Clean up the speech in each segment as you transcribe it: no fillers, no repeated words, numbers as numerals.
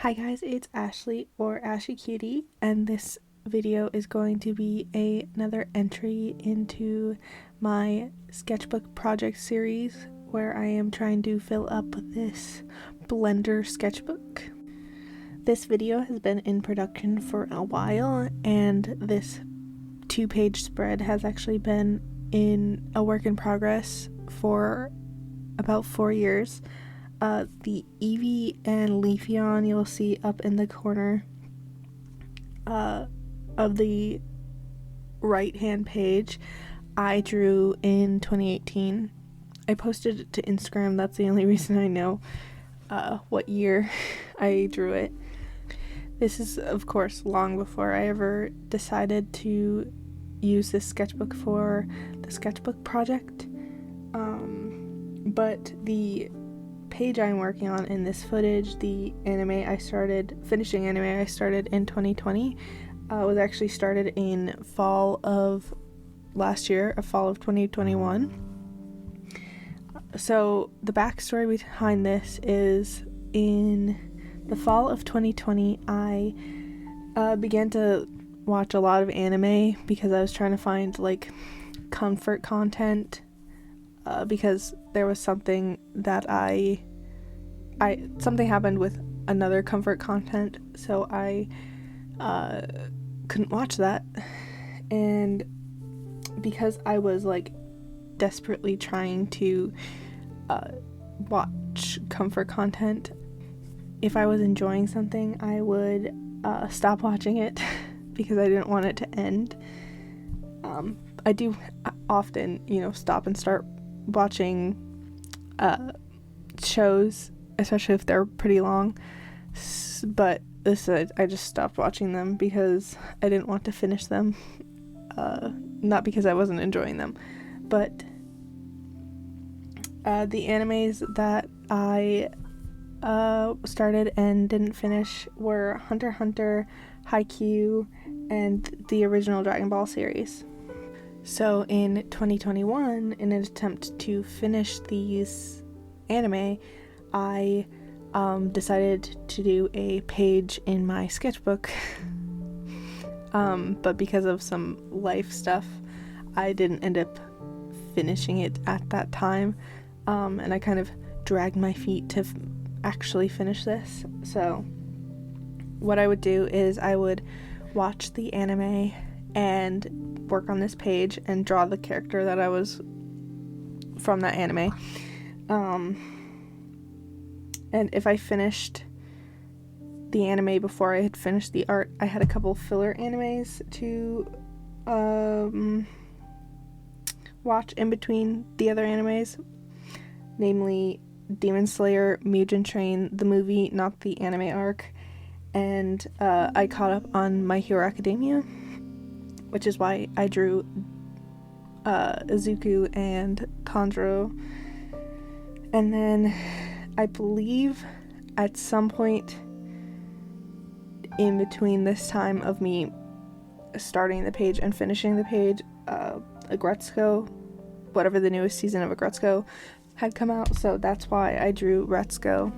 Hi guys, it's Ashley or Ashy Cutie, and this video is going to be another entry into my sketchbook project series where I am trying to fill up this Blender sketchbook. This video has been in production for a while, and this 2-page spread has actually been in a work in progress for about 4 years. The Eevee and Leafeon you'll see up in the corner of the right hand page I drew in 2018. I posted it to Instagram. That's the only reason I know what year I drew it. This is of course long before I ever decided to use this sketchbook for the sketchbook project, but the page I'm working on in this footage, the finishing anime I started in 2020, was actually started in fall of last year, fall of 2021. So the backstory behind this is in the fall of 2020, I began to watch a lot of anime because I was trying to find like comfort content, because there was something that something happened with another comfort content, so I couldn't watch that. And because I was like desperately trying to watch comfort content, if I was enjoying something, I would stop watching it because I didn't want it to end. I do often, stop and start watching shows, especially if they're pretty long, but I just stopped watching them because I didn't want to finish them, not because I wasn't enjoying them. But the animes that I started and didn't finish were Hunter x Hunter, Haikyuu, and the original Dragon Ball series. So in 2021, in an attempt to finish these anime, I decided to do a page in my sketchbook, but because of some life stuff, I didn't end up finishing it at that time, and I kind of dragged my feet to actually finish this. So what I would do is I would watch the anime and work on this page and draw the character that I was from that anime. And if I finished the anime before I had finished the art, I had a couple filler animes to watch in between the other animes, namely Demon Slayer, Mugen Train, the movie, not the anime arc, and I caught up on My Hero Academia, which is why I drew Izuku and Tanjiro. And then I believe at some point in between this time of me starting the page and finishing the page, Agretsuko, whatever the newest season of Agretsuko, had come out, so that's why I drew Retsuko.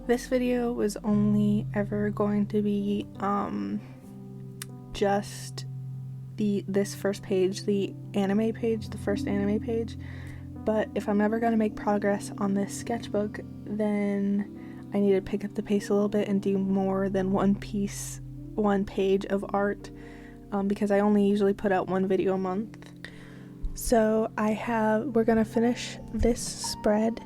This video was only ever going to be just this first page, the anime page, the first anime page. But if I'm ever going to make progress on this sketchbook, then I need to pick up the pace a little bit and do more than one page of art, because I only usually put out one video a month. So we're going to finish this spread,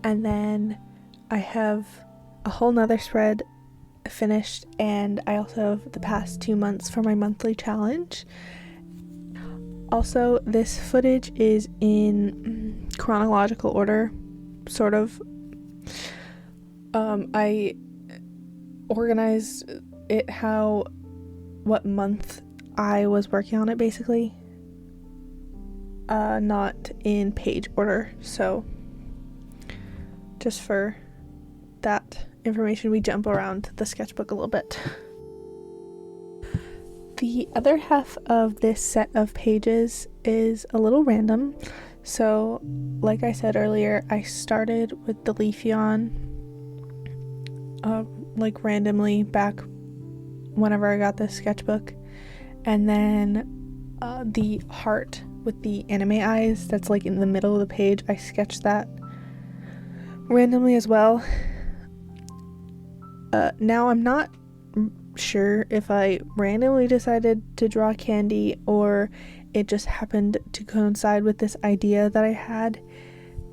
and then I have a whole nother spread finished, and I also have the past 2 months for my monthly challenge. Also, this footage is in chronological order, sort of. I organized it what month I was working on it, basically. Not in page order, so just for that information, we jump around the sketchbook a little bit. The other half of this set of pages is a little random. So, like I said earlier, I started with the Leafeon like randomly back whenever I got this sketchbook. And then the heart with the anime eyes that's like in the middle of the page, I sketched that randomly as well. Now I'm not sure if I randomly decided to draw candy or it just happened to coincide with this idea that I had.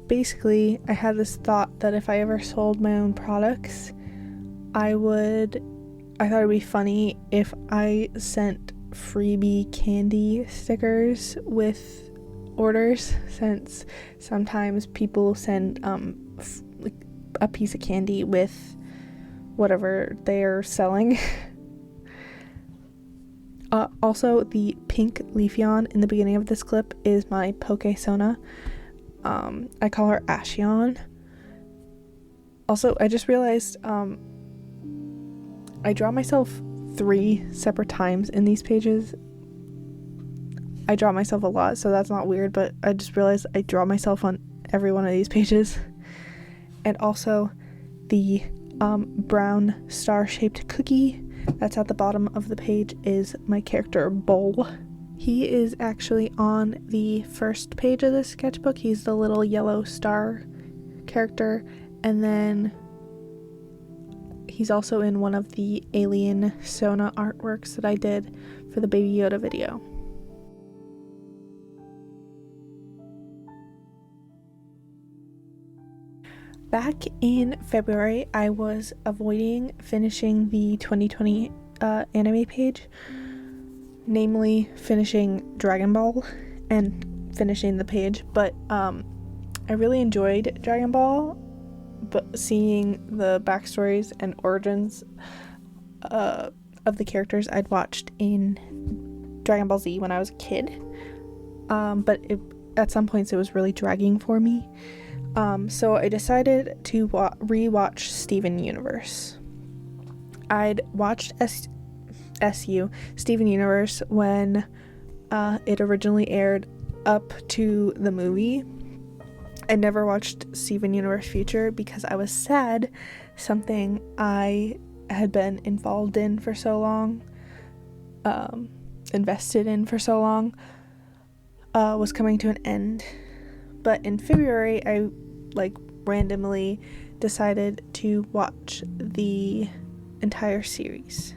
Basically, I had this thought that if I ever sold my own products, I thought it'd be funny if I sent freebie candy stickers with orders, since sometimes people send like a piece of candy with whatever they're selling. Also, the pink Leafeon in the beginning of this clip is my Posca. I call her Ashion. Also, I just realized I draw myself 3 separate times in these pages. I draw myself a lot, so that's not weird, but I just realized I draw myself on every one of these pages. And also the brown star-shaped cookie that's at the bottom of the page is my character Bowl. He is actually on the first page of this sketchbook. He's the little yellow star character, and then he's also in one of the alien Sona artworks that I did for the Baby Yoda video. Back in February, I was avoiding finishing the 2020 anime page, namely finishing Dragon Ball and finishing the page, but I really enjoyed Dragon Ball, but seeing the backstories and origins of the characters I'd watched in Dragon Ball Z when I was a kid, but at some points it was really dragging for me. So I decided to rewatch Steven Universe. I'd watched Steven Universe when it originally aired up to the movie. I never watched Steven Universe Future because I was sad something I had been involved in for so long, invested in for so long, was coming to an end. But in February, I randomly decided to watch the entire series.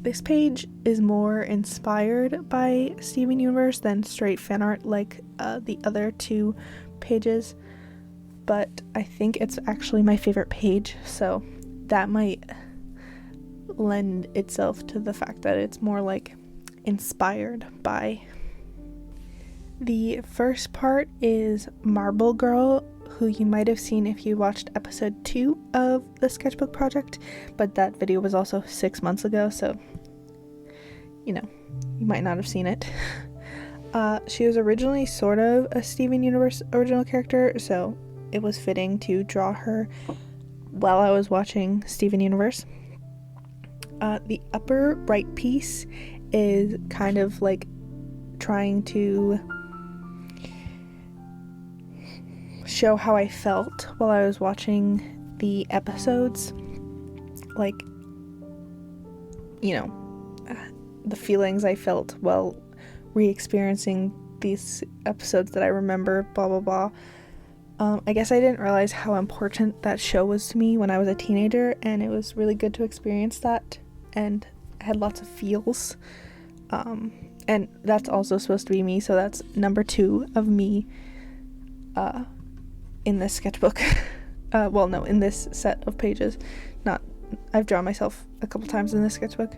This page is more inspired by Steven Universe than straight fan art like the other 2 pages, but I think it's actually my favorite page, so that might lend itself to the fact that it's more inspired by. The first part is Marble Girl, who you might have seen if you watched episode 2 of the Sketchbook project, but that video was also 6 months ago, so you might not have seen it. She was originally sort of a Steven Universe original character, so it was fitting to draw her while I was watching Steven Universe. The upper right piece is kind of trying to show how I felt while I was watching the episodes, the feelings I felt while re-experiencing these episodes that I remember, blah blah blah. I guess I didn't realize how important that show was to me when I was a teenager, and it was really good to experience that, and I had lots of feels, and that's also supposed to be me, so that's number 2 of me in this sketchbook. In this set of pages. I've drawn myself a couple times in this sketchbook.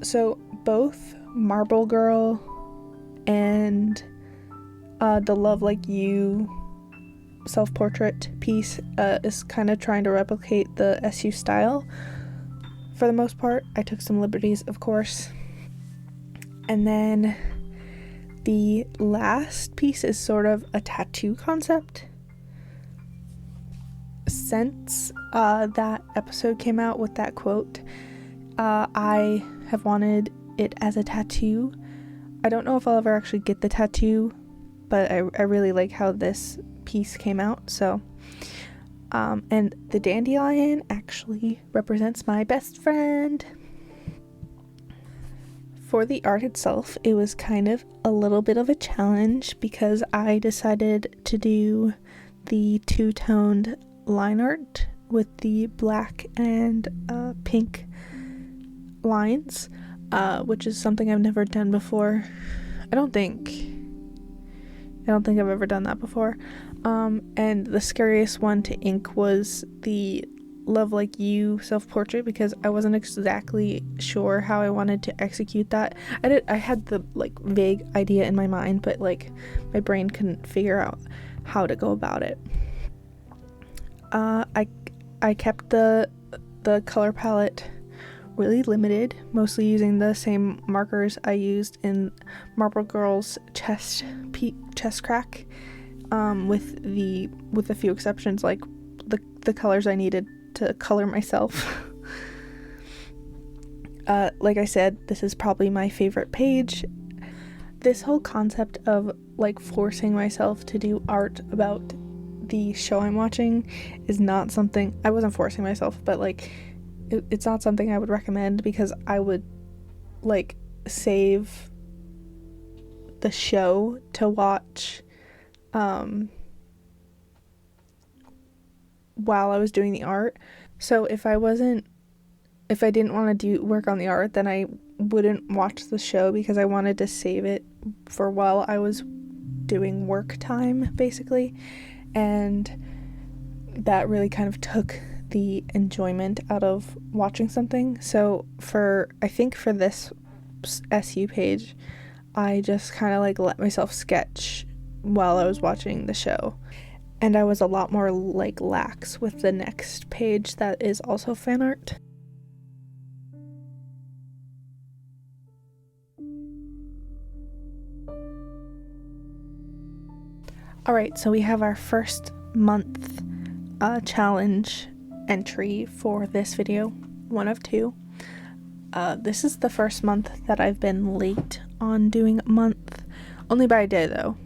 So both Marble Girl and the Love Like You self-portrait piece is kind of trying to replicate the SU style for the most part. I took some liberties, of course. And then the last piece is sort of a tattoo concept. Since that episode came out with that quote, I have wanted it as a tattoo. I don't know if I'll ever actually get the tattoo, but I really like how this piece came out, so And the dandelion actually represents my best friend. For the art itself, it was kind of a little bit of a challenge because I decided to do the two-toned line art with the black and pink lines, which is something I've never done before. I don't think I've ever done that before. And the scariest one to ink was the Love Like You self-portrait because I wasn't exactly sure how I wanted to execute that. I had the like vague idea in my mind, but like my brain couldn't figure out how to go about it. I kept the color palette really limited, mostly using the same markers I used in Marble Girl's chest crack, with a few exceptions, like the colors I needed to color myself. Like I said, this is probably my favorite page. This whole concept of like forcing myself to do art about the show I'm watching is not something I wasn't forcing myself, but like it's not something I would recommend because I would like save the show to watch while I was doing the art. So if I didn't want to do work on the art, then I wouldn't watch the show because I wanted to save it for while I was doing work time, basically. And that really kind of took the enjoyment out of watching something. So I think for this SU page, I just kind of like let myself sketch while I was watching the show. And I was a lot more like lax with the next page that is also fan art. Alright, so we have our first month challenge entry for this video, one of two. This is the first month that I've been late on doing a month, only by a day though.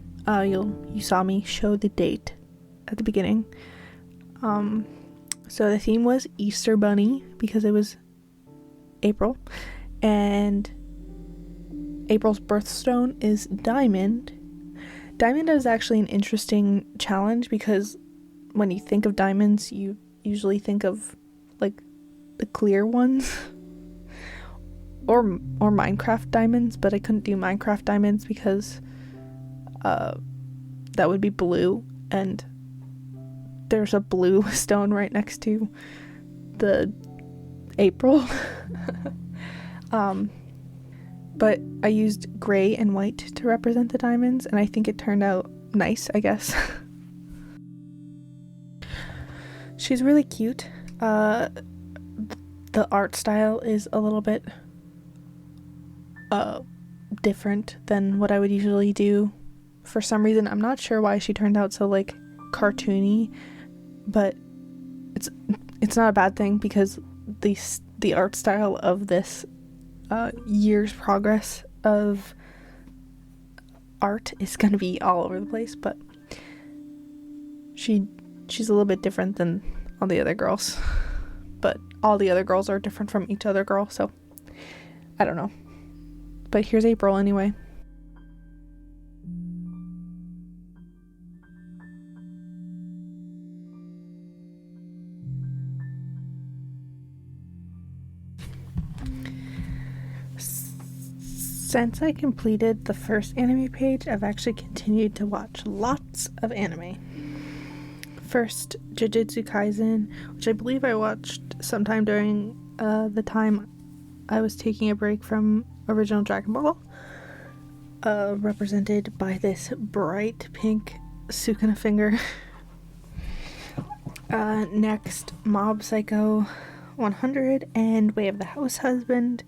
You saw me show the date at the beginning. So the theme was Easter Bunny because it was April, and April's birthstone is Diamond. Diamond is actually an interesting challenge because when you think of diamonds, you usually think of like the clear ones or Minecraft diamonds, but I couldn't do Minecraft diamonds because that would be blue, and there's a blue stone right next to the April. But I used gray and white to represent the diamonds, and I think it turned out nice, I guess. She's really cute. The art style is a little bit different than what I would usually do. For some reason, I'm not sure why she turned out so like cartoony, but it's not a bad thing because the art style of this year's progress of art is gonna be all over the place, but she's a little bit different than all the other girls, but all the other girls are different from each other girl, so I don't know. But here's April anyway. Since I completed the first anime page, I've actually continued to watch lots of anime. First, Jujutsu Kaisen, which I believe I watched sometime during the time I was taking a break from original Dragon Ball, represented by this bright pink Sukuna finger. Next, Mob Psycho 100 and Way of the House Husband.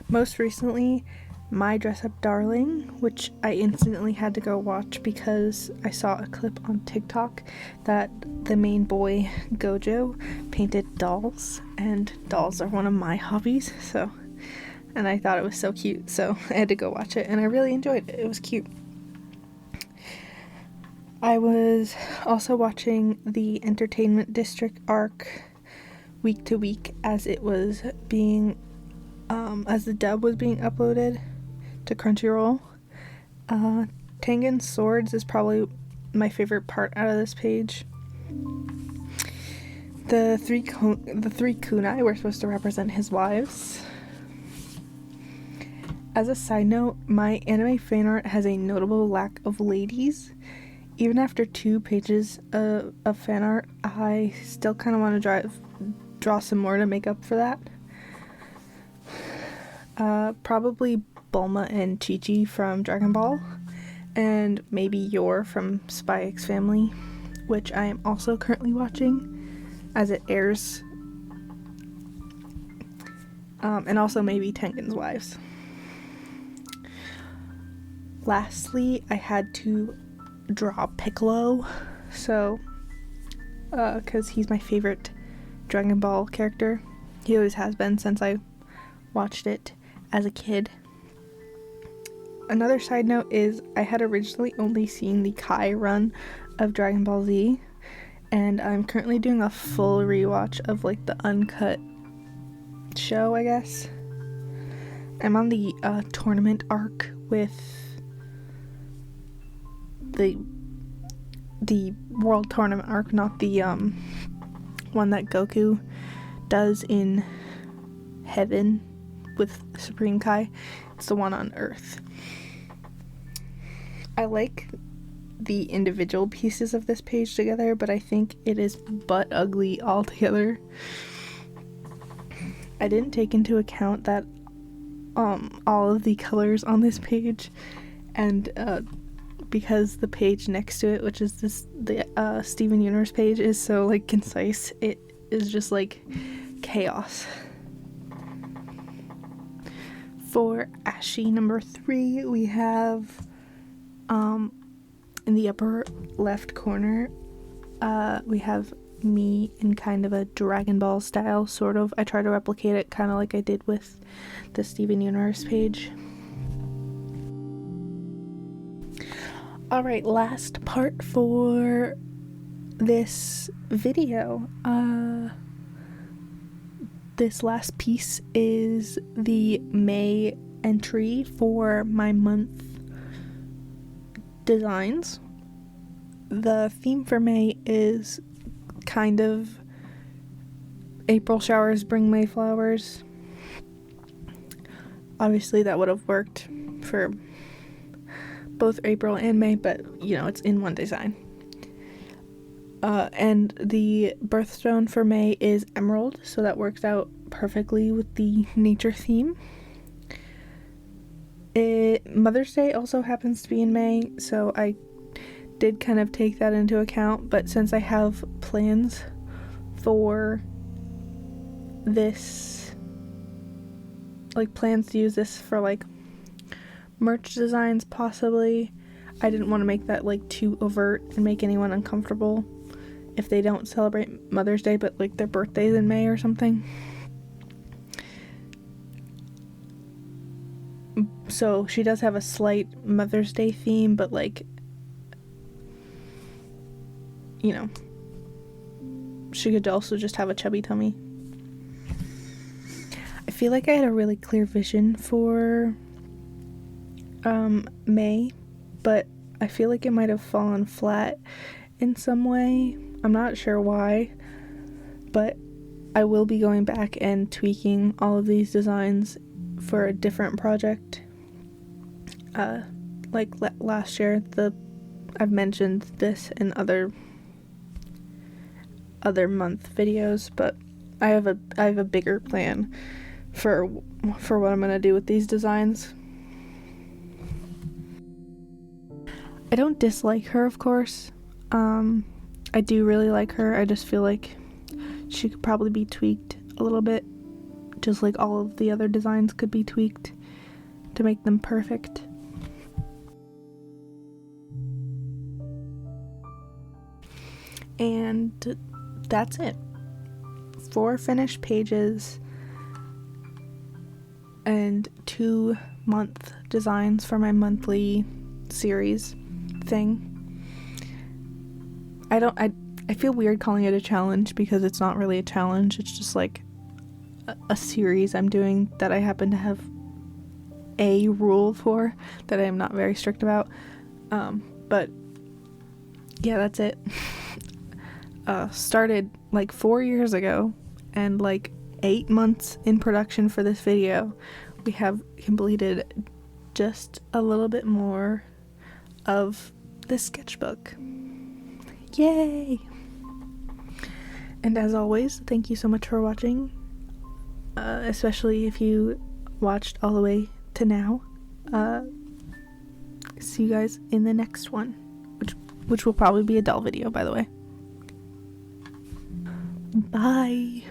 Most recently, My Dress Up Darling, which I instantly had to go watch because I saw a clip on TikTok that the main boy, Gojo, painted dolls, and dolls are one of my hobbies, and I thought it was so cute, so I had to go watch it, and I really enjoyed it. It was cute. I was also watching the Entertainment District arc week to week as it was being, as the dub was being uploaded to Crunchyroll. Tengen's swords is probably my favorite part out of this page. The three kunai were supposed to represent his wives. As a side note, my anime fan art has a notable lack of ladies. Even after 2 pages of fan art, I still kind of want to draw some more to make up for that. Probably Bulma and Chi-Chi from Dragon Ball, and maybe Yor from Spy X Family, which I am also currently watching as it airs, and also maybe Tengen's wives. Lastly, I had to draw Piccolo, so because he's my favorite Dragon Ball character. He always has been since I watched it as a kid. Another side note is I had originally only seen the Kai run of Dragon Ball Z, and I'm currently doing a full rewatch of like the uncut show, I guess. I'm on the tournament arc with the world tournament arc, not the one that Goku does in heaven with Supreme Kai. It's the one on Earth. I like the individual pieces of this page together, but I think it is butt ugly altogether. I didn't take into account that all of the colors on this page, and because the page next to it, which is the Steven Universe page, is so like concise, it is just like chaos. For Ashi number 3, we have in the upper left corner, we have me in kind of a Dragon Ball style, sort of. I try to replicate it kind of like I did with the Steven Universe page. Alright, last part for this video. This last piece is the May entry for my month designs. The theme for May is kind of April showers bring May flowers. Obviously that would have worked for both April and May, but you know, it's in one design. And the birthstone for May is emerald, so that works out perfectly with the nature theme. Mother's Day also happens to be in May, so I did kind of take that into account, but since I have plans for this, like plans to use this for like merch designs possibly, I didn't want to make that like too overt and make anyone uncomfortable if they don't celebrate Mother's Day but like their birthday's in May or something. So she does have a slight Mother's Day theme, but like, you know, she could also just have a chubby tummy. I feel like I had a really clear vision for May, but I feel like it might have fallen flat in some way. I'm not sure why, but I will be going back and tweaking all of these designs for a different project. Like last year, I've mentioned this in other month videos, but I have a bigger plan for what I'm gonna do with these designs. I don't dislike her, of course. I do really like her. I just feel like she could probably be tweaked a little bit, just like all of the other designs could be tweaked to make them perfect. And that's it. 4 finished pages and 2 month designs for my monthly series thing. I feel weird calling it a challenge because it's not really a challenge. It's just like a series I'm doing that I happen to have a rule for that I am not very strict about. But yeah, that's it. Started like 4 years ago, and like 8 months in production for this video. We have completed just a little bit more of the sketchbook. Yay! And as always, thank you so much for watching, especially if you watched all the way to now. See you guys in the next one, which will probably be a Dell video, by the way. Bye!